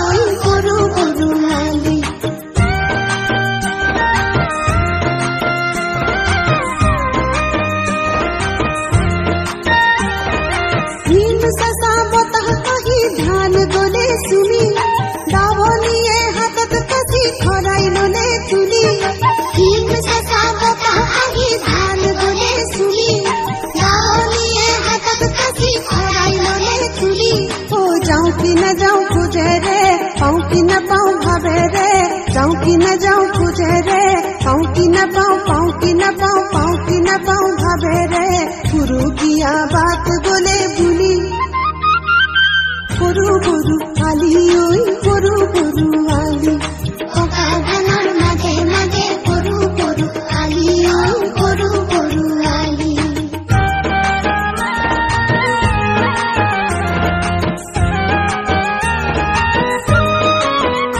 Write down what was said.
ওই গরু গরু আলি। ধান গলে শুনি দাবনিয়ে হাতত কাছি খরাই ললে তুলি। ধান গলে শুনি দাবনিয়ে হাতত কাছি খরাই ললে তুলি। ও যাও কি না যাও খুঁজে রে, পাও কি না পাও ভাবে রে। যাও কি না যাও খুঁজে রে, পাও কি না পাও, পাও কি না পাও, পাও কি না পাও ভাবে রে। গুরু কিয়া বাত বলে ভুলি গরু গরু আলি, ওই গরু গরু আলি।